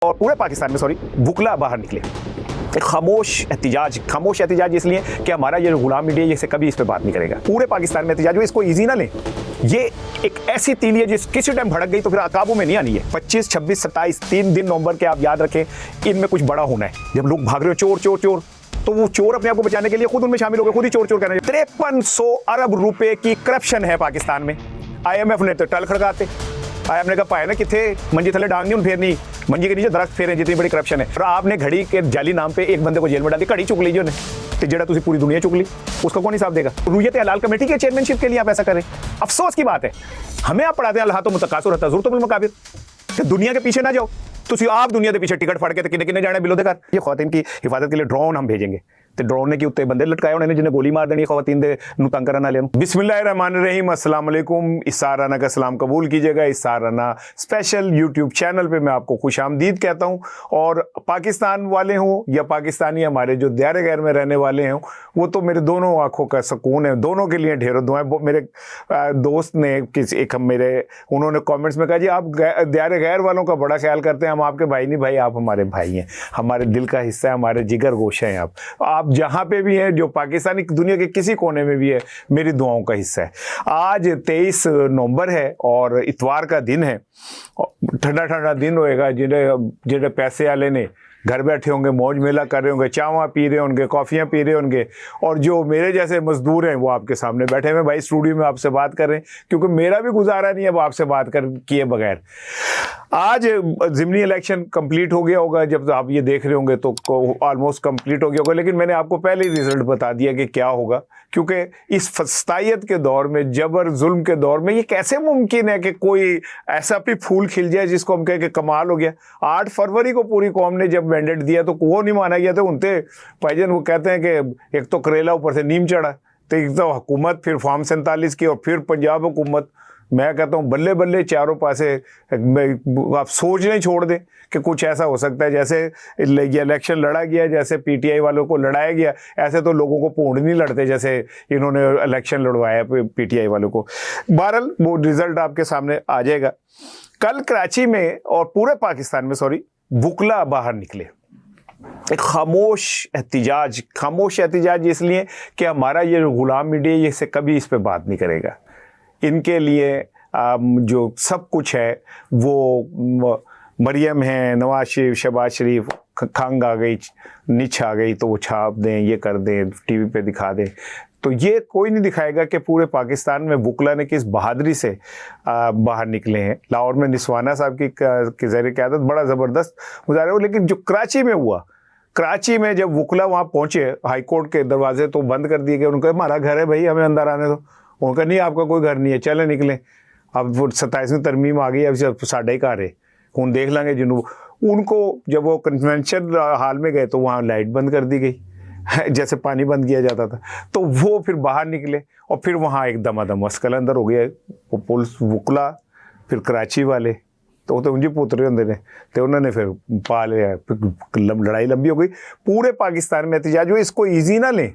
और पूरे पाकिस्तान में वुकला बाहर निकले। एक खामोश एहतिजाज इसलिए कि हमारा ये गुलाम मीडिया ये कभी इस पे बात नहीं करेगा। पूरे पाकिस्तान में एहतिजाज हुआ, इसको इजी ना लें। ये एक ऐसी तीली है जिस किसी टाइम भड़क गई तो फिर काबू में नहीं आनी है। 25, 26, 27 3 दिन नवंबर के आप याद रखें, इनमें कुछ बड़ा होना है। जब लोग भाग रहे हो चोर चोर चोर, तो वो चोर अपने आप को बचाने के लिए खुद उनमें शामिल हो गए, खुद ही चोर चोर कर रहे हैं। 5300 अरब रुपए की करप्शन है पाकिस्तान में। IMF ने तो टल खड़काते, IMF ने कहा पाए ना किथे मंजी थले डांग नहीं उन फेरनी, मंजी के नीचे दरख्त फेरे, जितनी बड़ी करप्शन है। और आपने घड़ी के जाली नाम पे एक बंदे को जेल में डाल दी, घड़ी चुक लीजिए उन्हें, तो जेड़ा तुसी पूरी दुनिया चुक ली, उसका कौन हिसाब देगा? रुयत हलाल कमेटी के चेयरमैनशिप के लिए आप ऐसा करें, अफसोस की बात है। हमें आप पढ़ाते हैं अल्लाह तो मुतकासुर तजुर बिल मकाबिर, कि दुनिया के पीछे ना जाओ, तुसी आप दुनिया के पीछे टिकट फाड़ के किने किने जाने बिलो दे कर। ये खवातीन की हिफाजत के लिए ड्रोन हम भेजेंगे, तो ड्रोन ने के उत्ते बंदे लटकाए उन्होंने जिन्हें गोली मार देनी खवातीन दे नु तंग करन वाले। बिस्मिल्लाहिर्रहमानिर्रहीम, अस्सलाम वालेकुम। इस्सार राना का सलाम कबूल कीजिएगा। इस्सार राना स्पेशल यूट्यूब चैनल पे मैं आपको खुशामदीद कहता हूँ। और पाकिस्तान वाले हों या पाकिस्तानी हमारे जो दायरे गैर में रहने वाले हैं, वो तो मेरे दोनों आंखों का सुकून है, दोनों के लिए ढेरों दुआएं। मेरे दोस्त ने उन्होंने कॉमेंट्स में कहा जी आप दायरे गैर वालों का बड़ा ख्याल करते हैं, हम आपके भाई नहीं। भाई आप हमारे भाई हैं, हमारे दिल का हिस्सा है, हमारे जिगर गोशे हैं। आप जहां पे भी हैं, जो पाकिस्तानी दुनिया के किसी कोने में भी है, मेरी दुआओं का हिस्सा है। आज 23 नवंबर है और इतवार का दिन है। ठंडा ठंडा दिन होएगा। जिन्हें पैसे वाले ने घर बैठे होंगे, मौज मेला कर रहे होंगे, चावा पी रहे होंगे, कॉफ़ियाँ पी रहे होंगे, और जो मेरे जैसे मजदूर हैं वो आपके सामने बैठे हुए भाई स्टूडियो में आपसे बात कर रहे हैं, क्योंकि मेरा भी गुजारा नहीं है अब आपसे बात किए बगैर। आज ज़िमनी इलेक्शन कंप्लीट हो गया होगा, जब आप ये देख रहे होंगे तो ऑलमोस्ट कंप्लीट हो गया होगा, लेकिन मैंने आपको पहले ही रिजल्ट बता दिया कि क्या होगा। क्योंकि इस फस्तायत के दौर में, जबर जुल्म के दौर में, ये कैसे मुमकिन है कि कोई ऐसा भी फूल खिल जाए जिसको हम कहें कि कमाल हो गया। 8 फरवरी को पूरी कौम ने जब मैंडेट दिया तो वो नहीं माना गया था। उनते भाईजान वो कहते हैं कि एक तो करेला ऊपर से नीम चढ़ा, तो एक तो हुकूमत, फिर फॉर्म 47 की, और फिर पंजाब हुकूमत। मैं कहता हूँ बल्ले बल्ले चारों पासे। आप सोचना ही छोड़ दें कि कुछ ऐसा हो सकता है जैसे ये इलेक्शन लड़ा गया, जैसे PTI वालों को लड़ाया गया, ऐसे तो लोगों को पूंड नहीं लड़ते जैसे इन्होंने इलेक्शन लड़वाया PTI वालों को। बहरहाल वो रिजल्ट आपके सामने आ जाएगा। कल कराची में और पूरे पाकिस्तान में वुकला बाहर निकले। एक खामोश एहतिजाज इसलिए कि हमारा ये गुलाम मीडिया ये कभी इस पे बात नहीं करेगा। इनके लिए जो सब कुछ है वो मरियम है, नवाज शरीफ, शहबाज शरीफ, खंग आ गई, निच आ गई तो वो छाप दें, ये कर दें, टीवी पे दिखा दें। तो ये कोई नहीं दिखाएगा कि पूरे पाकिस्तान में वुकला ने किस बहादुरी से बाहर निकले हैं। लाहौर में निस्वाना साहब की ज़ेर क़यादत बड़ा ज़बरदस्त मुजाहरा हुआ। लेकिन जो कराची में हुआ, कराची में जब वुकला वहाँ पहुँचे, हाई कोर्ट के दरवाजे तो बंद कर दिए गए। उनको हमारा घर है भाई, हमें अंदर आने दो। उनका नहीं, आपका कोई घर नहीं है, चले निकले। अब वो 27वीं तरमीम आ गई, अब साढ़े का रहे हूँ देख लेंगे जनूब। उनको जब वो कन्वेंशन हाल में गए तो वहाँ लाइट बंद कर दी गई जैसे पानी बंद किया जाता था। तो वो फिर बाहर निकले और फिर वहाँ एक दमादम मस्कल अंदर हो गया। वो पुलिस, वुकला, फिर कराची वाले, तो वो तो उनके पुतरे होंगे ने, तो उन्होंने फिर पा लिया। लड़ाई लंबी हो गई, पूरे पाकिस्तान में एहतिजाज हुआ। इसको ईजी ना लें।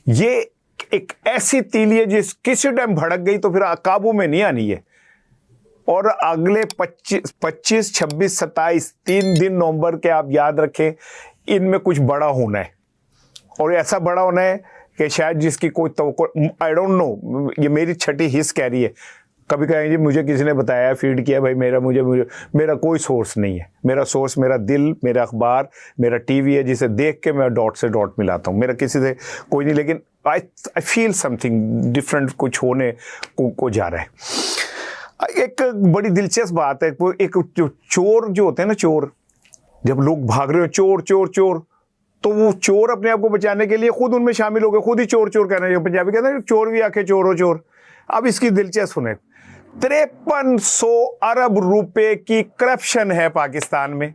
ये एक ऐसी तीली है जिस किसी टाइम भड़क गई तो फिर काबू में नहीं आनी है। और अगले 25, 26, 27 3 दिन नवंबर के आप याद रखें, इनमें कुछ बड़ा होना है। और ऐसा बड़ा होना है कि शायद जिसकी कोई तवक्को, आई डोंट नो, ये मेरी छठी हिस्स कह रही है। कभी कहेंगे मुझे किसी ने बताया, फीड किया, भाई मेरा कोई सोर्स नहीं है। मेरा सोर्स मेरा दिल, मेरा अखबार, मेरा टीवी है, जिसे देख के मैं डॉट से डॉट मिलाता हूँ। मेरा किसी से कोई नहीं, लेकिन आई फील समथिंग डिफरेंट कुछ होने को जा रहा है। एक बड़ी दिलचस्प बात है, एक जो चोर जो होते हैं ना, चोर, जब लोग भाग रहे हो चोर चोर चोर, तो वो चोर अपने आप को बचाने के लिए खुद उनमें शामिल हो गए, खुद ही चोर चोर कह रहे हैं। पंजाबी कहते हैं चोर भी आके चोर हो चोर। अब इसकी दिलचस्प सुने, 5300 अरब रुपए की करप्शन है पाकिस्तान में।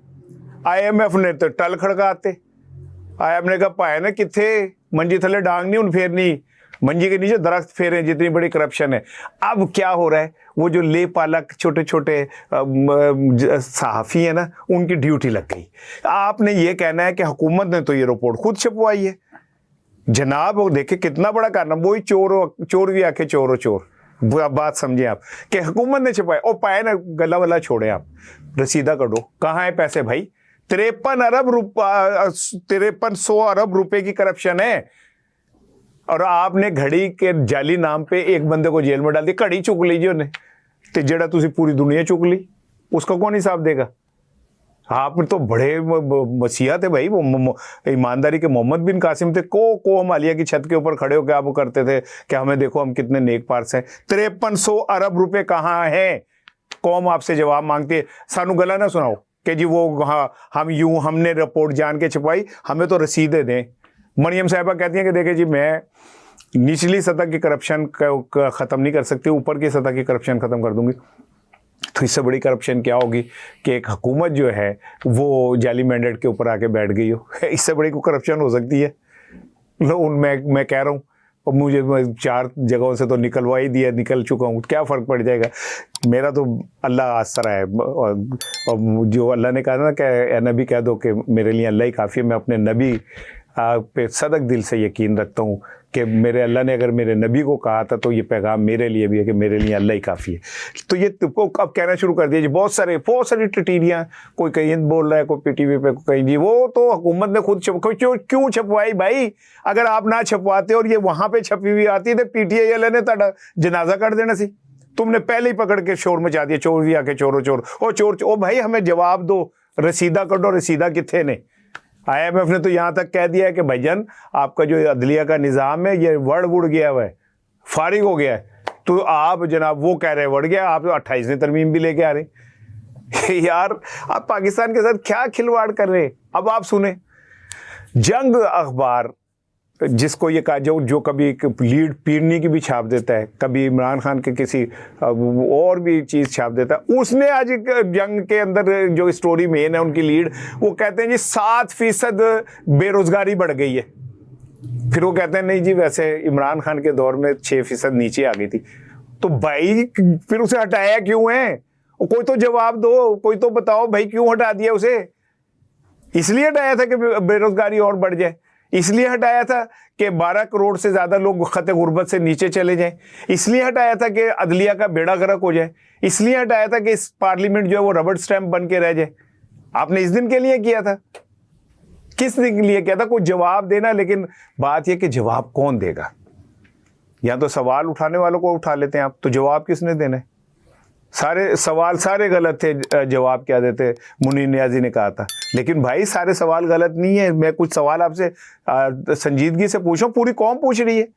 IMF ने तो टल खड़काते, IMF ने कहा पाए ना किथे मंजी थले डांग नहीं उन फेरनी, मंजी के नीचे दरख्त फेरे, जितनी बड़ी करप्शन है। अब क्या हो रहा है, वो जो ले पालक छोटे छोटे सहाफ़ी है ना, उनकी ड्यूटी लग गई। आपने ये कहना है कि हुकूमत ने तो ये रिपोर्ट खुद छपवाई है। जनाब वो देखे कितना बड़ा कारनामा, वही चोर भी आके चोर हो चोर। बात समझे आप कि हुकूमत ने छपाया और पाए ना, गला वला छोड़े, आप रसीदा करो, कहाँ है पैसे भाई? 5300 अरब रुपए की करप्शन है। और आपने घड़ी के जाली नाम पे एक बंदे को जेल में डाल दिया। घड़ी चुक लीजिए उन्हें, तो जेड़ा तुसी पूरी दुनिया चुक ली, उसका कौन हिसाब देगा? आप तो बड़े मसीहा थे भाई, वो ईमानदारी के मोहम्मद बिन कासिम थे। को मालिया की छत के ऊपर खड़े होकर आप वो करते थे कि हमें देखो हम कितने नेक पार्स हैं। 5300 अरब रुपए कहाँ हैं? कौम आपसे जवाब मांगती है। सानू गला ना सुनाओ कि जी वो हाँ हमने रिपोर्ट जान के छुपाई, हमें तो रसीदें दें। मरियम साहिबा कहती हैं कि देखे जी मैं निचली सतह की करप्शन ख़त्म नहीं कर सकती, ऊपर की सतह की करप्शन ख़त्म कर दूंगी। तो इससे बड़ी करप्शन क्या होगी कि एक हुकूमत जो है वो जाली मैंडेट के ऊपर आके बैठ गई हो। इससे बड़ी कोई करप्शन हो सकती है? मैं कह रहा हूँ, और मुझे 4 जगहों से तो निकलवा ही दिया, निकल चुका हूँ, क्या फ़र्क पड़ जाएगा? मेरा तो अल्लाह आसरा है। और जो अल्लाह ने कहा ना कि नबी कह दो कि मेरे लिए अल्लाह ही काफ़ी है, मैं अपने नबी पे सदक दिल से यकीन रखता हूँ कि मेरे अल्लाह ने अगर मेरे नबी को कहा था तो ये पैगाम मेरे लिए भी है कि मेरे लिए अल्लाह ही काफ़ी है। तो ये तुमको अब कहना शुरू कर दिया जी। बहुत सारी टटीरियाँ, कोई कहीं बोल रहा है, कोई PTV पे कहीं जी, वो तो हुकूमत ने खुद क्यों छपवाई भाई? अगर आप ना छपवाते और ये वहाँ पे छपी हुई आती तो PTI वाले ने ताड़ा जनाजा कर देना सी। तुमने पहले ही पकड़ के शोर मचा दिया, चोर भी आके चोर ओ भाई हमें जवाब दो, रसीदा कटो, रसीदा किथे ने? IMF ने तो यहाँ तक कह दिया है कि भाईजान आपका जो अदलिया का निज़ाम है ये वड़ गया हुआ है, फारिग हो गया है। तो आप जनाब वो कह रहे हैं वड़ गया, आप तो 28वीं तरमीम भी लेके आ रहे। यार आप पाकिस्तान के साथ क्या खिलवाड़ कर रहे हैं? अब आप सुने, जंग अखबार जिसको ये कहा जो कभी लीड पीरनी की भी छाप देता है, कभी इमरान खान के किसी और भी चीज़ छाप देता है, उसने आज जंग के अंदर जो स्टोरी मेन है उनकी लीड, वो कहते हैं जी 7% बेरोजगारी बढ़ गई है। फिर वो कहते हैं नहीं जी वैसे इमरान खान के दौर में 6% नीचे आ गई थी। तो भाई फिर उसे हटाया क्यों है? कोई तो जवाब दो, कोई तो बताओ भाई क्यों हटा दिया उसे? इसलिए हटाया था कि बेरोजगारी और बढ़ जाए, इसलिए हटाया था कि 12 करोड़ से ज़्यादा लोग खत गुर्बत से नीचे चले जाएं, इसलिए हटाया था कि अदलिया का बेड़ा गर्क हो जाए, इसलिए हटाया था कि इस पार्लियामेंट जो है वो रबड़ स्टैंप बन के रह जाए। आपने इस दिन के लिए किया था? किस दिन के लिए किया था? कोई जवाब देना। लेकिन बात यह कि जवाब कौन देगा? या तो सवाल उठाने वालों को उठा लेते हैं आप, तो जवाब किसने देना है? सारे सवाल सारे गलत थे, जवाब क्या देते? मुनीर नियाजी ने कहा था। लेकिन भाई सारे सवाल गलत नहीं है। मैं कुछ सवाल आपसे संजीदगी से पूछूं, पूरी कौम पूछ रही है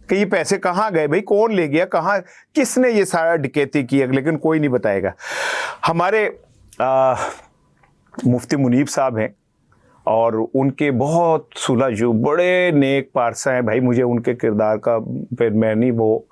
कि ये पैसे कहाँ गए भाई, कौन ले गया, कहाँ, किसने ये सारा डकैती किया? लेकिन कोई नहीं बताएगा। हमारे मुफ्ती मुनीब साहब हैं और उनके बहुत सुलझ बड़े नेक पारसा हैं भाई। मुझे उनके किरदार का फिर मैं नहीं, वो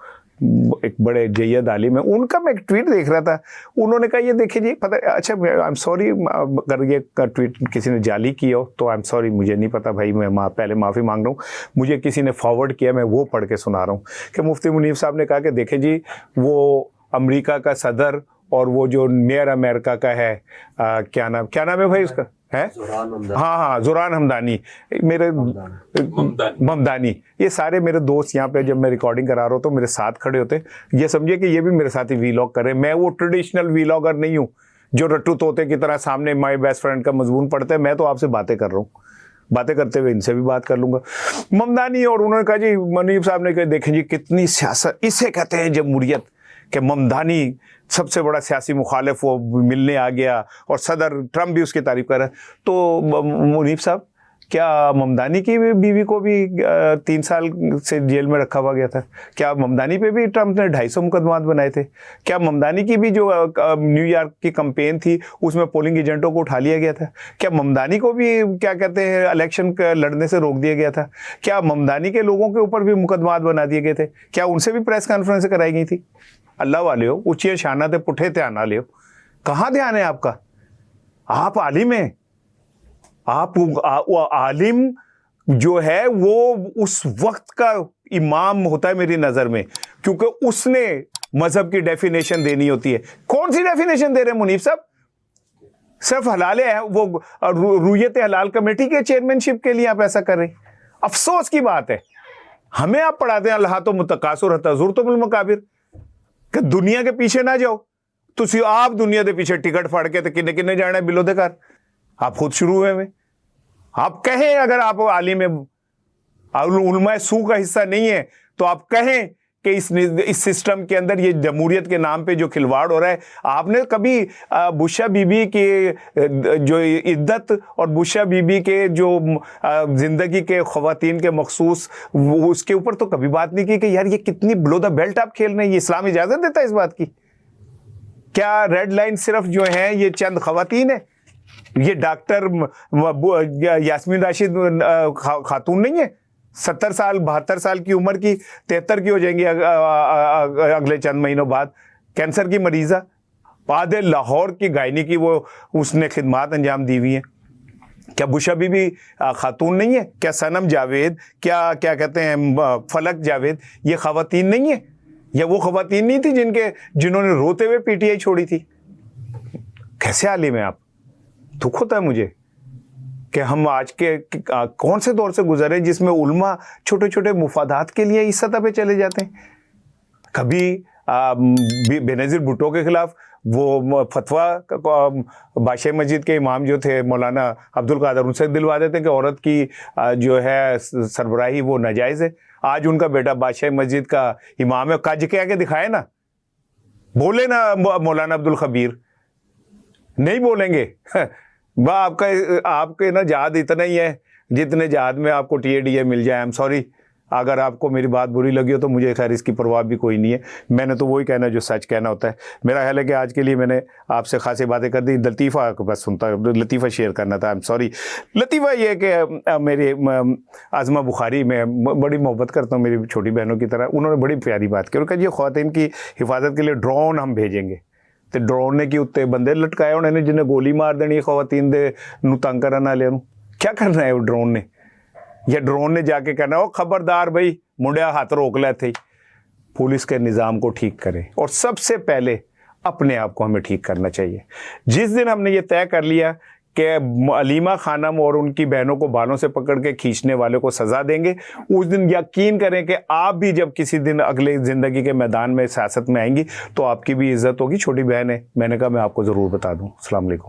एक बड़े जैयद आलिम है। उनका मैं एक ट्वीट देख रहा था, उन्होंने कहा ये देखिए जी पता, अच्छा आई एम सॉरी अगर ये ट्वीट किसी ने जाली किया हो तो आई एम सॉरी, मुझे नहीं पता भाई, मैं पहले माफ़ी मांग रहा हूँ। मुझे किसी ने फॉरवर्ड किया, मैं वो पढ़ के सुना रहा हूँ कि मुफ्ती मुनीब साहब ने कहा कि देखें जी वो अमेरिका का सदर और वो जो मेयर अमेरिका का है क्या नाम है भाई उसका है? हाँ ज़ुरान हमदानी, मेरे ममदानी, ये सारे मेरे दोस्त यहाँ पे जब मैं रिकॉर्डिंग करा रहा हूँ तो मेरे साथ खड़े होते। ये समझिए कि ये भी मेरे साथ ही वीलॉग कर रहे हैं। मैं वो ट्रेडिशनल वीलॉगर नहीं हूँ जो रट्टू तोते की तरह सामने माय बेस्ट फ्रेंड का मजमून पढ़ते हैं। मैं तो आपसे बातें कर रहा हूँ, बातें करते हुए इनसे भी बात कर लूंगा। ममदानी, और उन्होंने कहा जी मुनीब साहब ने कहा देखें जी कितनी सियासत, इसे कहते हैं जमहूरियत, कि ममदानी सबसे बड़ा सियासी मुखालिफ वो मिलने आ गया और सदर ट्रम्प भी उसकी तारीफ कर रहा है। तो मुनीब साहब, क्या ममदानी की बीवी को भी 3 साल से जेल में रखा हुआ गया था? क्या ममदानी पे भी ट्रम्प ने 250 मुकदमात बनाए थे? क्या ममदानी की भी जो न्यूयॉर्क की कैंपेन थी उसमें पोलिंग एजेंटों को उठा लिया गया था? क्या ममदानी को भी क्या कहते हैं इलेक्शन लड़ने से रोक दिया गया था? क्या ममदानी के लोगों के ऊपर भी मुकदमात बना दिए गए थे? क्या उनसे भी प्रेस कॉन्फ्रेंस कराई गई थी? अल्लाह वाले हो, ऊंची शाना थे पुठे ध्यान ना ले, कहाँ ध्यान है आपका? आप आलिम हैं, आप आलिम जो है वो उस वक्त का इमाम होता है मेरी नजर में, क्योंकि उसने मजहब की डेफिनेशन देनी होती है। कौन सी डेफिनेशन दे रहे हैं मुनीब साहब? सिर्फ हलाल है, वो रुयत हलाल कमेटी के चेयरमैनशिप के लिए आप ऐसा कर रहे हैं। अफसोस की बात है, हमें आप पढ़ाते हैं अल्लाह तो मुतकासुर तजुर तो बिल मुकाबिर, कि दुनिया के पीछे ना जाओ। तुसी आप दुनिया के पीछे टिकट फाड़ के किन्ने किन्ने जाना है बिलो दे घर? आप खुद शुरू हुए में, आप कहें अगर आप आलिम उलमा सू का हिस्सा नहीं है तो आप कहें कि इस सिस्टम के अंदर ये जमहूरियत के नाम पे जो खिलवाड़ हो रहा है। आपने कभी बुशा बीबी की जो इद्दत और बुशा बीबी के जो जिंदगी के ख़वातीन के मखसूस उसके ऊपर तो कभी बात नहीं की कि यार ये कितनी बिलो द बेल्ट आप खेल रहे हैं, ये इस्लाम इजाज़त देता है इस बात की? क्या रेड लाइन सिर्फ जो है ये चंद ख़वातीन है? ये डॉक्टर यास्मीन राशिद खातून नहीं है? 70 साल 72 साल की उम्र की, 73 की हो जाएंगी अगले चंद महीनों बाद, कैंसर की मरीज़ा, पादे लाहौर की गायनी की वो उसने खिदमात अंजाम दी हुई है। क्या बुशा बीबी खातून नहीं है? क्या सनम जावेद, क्या कहते हैं फलक जावेद, ये ख़वातीन नहीं है? या वो ख़वातीन नहीं थी जिन्होंने रोते हुए पीटीआई छोड़ी थी? कैसे आलिम है आप? दुख होता है मुझे कि हम आज के कौन से दौर से गुजरे जिसमें उल्मा छोटे छोटे मुफादात के लिए इस सतह पे चले जाते हैं। कभी बेनज़ीर भुट्टो के खिलाफ वो फतवा बादशाह मस्जिद के इमाम जो थे मौलाना अब्दुल कादर, उनसे दिलवा देते हैं कि औरत की जो है सरबराही वो नाजायज़ है। आज उनका बेटा बादशाह मस्जिद का इमाम है, कज के आके दिखाए ना, बोले ना मौलाना अब्दुल खबीर, नहीं बोलेंगे। आपके ना जहाद इतना ही है जितने जहाद में आपको TADA मिल जाए। आई एम सॉरी, अगर आपको मेरी बात बुरी लगी हो तो मुझे खैर इसकी परवाह भी कोई नहीं है। मैंने तो वही कहना जो सच कहना होता है। मेरा ख्याल है कि आज के लिए मैंने आपसे खासी बातें कर दी। लतीफ़ा को बस सुनता, लतीफ़ा शेयर करना था। I am sorry. लतीफ़ा ये कि मेरी आज़मा बुखारी, मैं बड़ी मोहब्बत करता हूँ मेरी छोटी बहनों की तरह, उन्होंने बड़ी प्यारी बात की और कहा ये ख़वातीन की हिफाजत के लिए ड्रोन हम भेजेंगे। तो ड्रोन ने कि उत्ते बंदे लटकाए उन्होंने जिन्हें गोली मार देनी है ख़वातीन दे नूं तंग करन वाले नूं। क्या करना है वो ड्रोन ने? या ड्रोन ने जाके कहना हो खबरदार भाई मुंडिया हाथ रोक ले थे। पुलिस के निज़ाम को ठीक करें और सबसे पहले अपने आप को हमें ठीक करना चाहिए। जिस दिन हमने ये तय कर लिया कि अलीमा खानम और उनकी बहनों को बालों से पकड़ के खींचने वाले को सज़ा देंगे, उस दिन यकीन करें कि आप भी जब किसी दिन अगले ज़िंदगी के मैदान में सियासत में आएंगी तो आपकी भी इज़्ज़त होगी। छोटी बहन है, मैंने कहा मैं आपको ज़रूर बता दूँ। अस्सलाम वालेकुम।